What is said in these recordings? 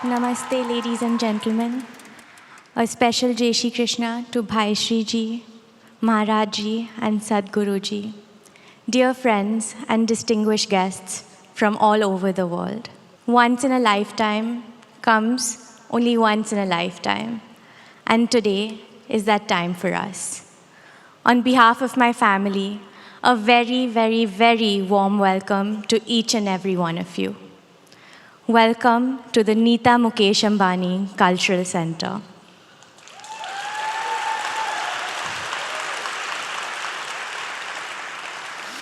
Namaste, ladies and gentlemen. A special Jai Shri Krishna to Bhai Shri Ji, Maharaj Ji, and Sadhguru Ji. Dear friends and distinguished guests from all over the world. Once in a lifetime comes only once in a lifetime. And today is that time for us. On behalf of my family, a very, very, very warm welcome to each and every one of you. Welcome to the Nita Mukesh Ambani Cultural Center.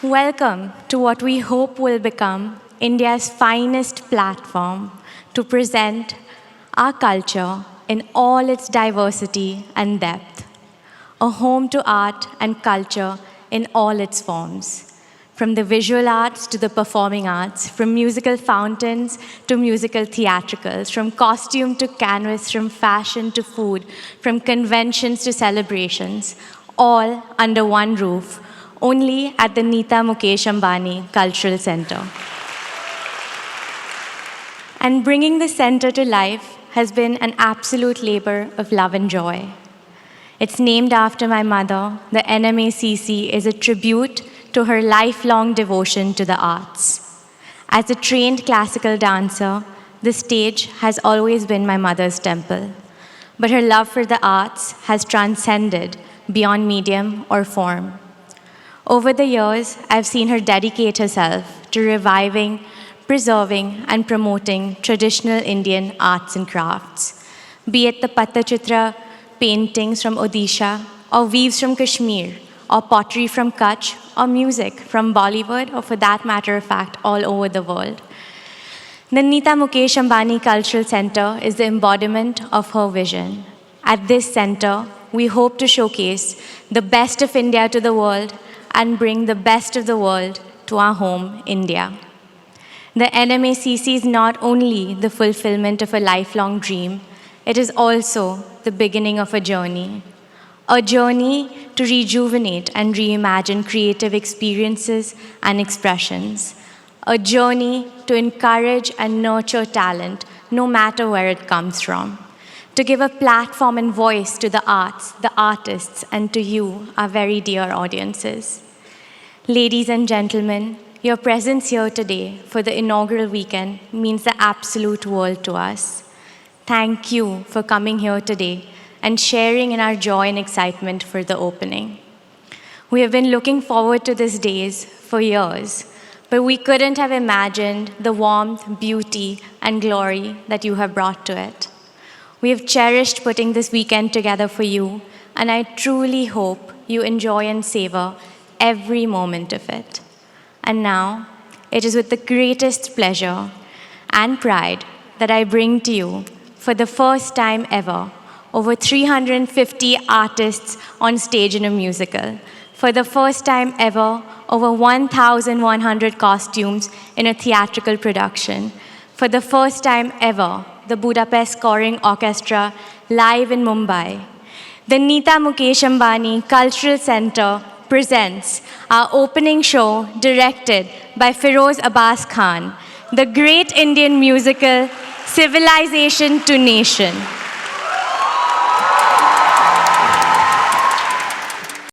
Welcome to what we hope will become India's finest platform to present our culture in all its diversity and depth. A home to art and culture in all its forms. From the visual arts to the performing arts, from musical fountains to musical theatricals, from costume to canvas, from fashion to food, from conventions to celebrations, all under one roof, only at the Nita Mukesh Ambani Cultural Center. And bringing the center to life has been an absolute labor of love and joy. It's named after my mother. The NMACC is a tribute to her lifelong devotion to the arts. As a trained classical dancer, the stage has always been my mother's temple. But her love for the arts has transcended beyond medium or form. Over the years, I've seen her dedicate herself to reviving, preserving, and promoting traditional Indian arts and crafts, be it the Pattachitra paintings from Odisha, or weaves from Kashmir, or pottery from Kutch, or music from Bollywood, or for that matter of fact, all over the world. The Nita Mukesh Ambani Cultural Center is the embodiment of her vision. At this center, we hope to showcase the best of India to the world and bring the best of the world to our home, India. The NMACC is not only the fulfillment of a lifelong dream, it is also the beginning of a journey. A journey to rejuvenate and reimagine creative experiences and expressions. A journey to encourage and nurture talent, no matter where it comes from. To give a platform and voice to the arts, the artists, and to you, our very dear audiences. Ladies and gentlemen, your presence here today for the inaugural weekend means the absolute world to us. Thank you for coming here today and sharing in our joy and excitement for the opening. We have been looking forward to these days for years, but we couldn't have imagined the warmth, beauty, and glory that you have brought to it. We have cherished putting this weekend together for you, and I truly hope you enjoy and savor every moment of it. And now, it is with the greatest pleasure and pride that I bring to you, for the first time ever, over 350 artists on stage in a musical. For the first time ever, over 1,100 costumes in a theatrical production. For the first time ever, the Budapest Scoring Orchestra live in Mumbai. The Nita Mukesh Ambani Cultural Center presents our opening show directed by Feroz Abbas Khan, the great Indian musical Civilization to Nation.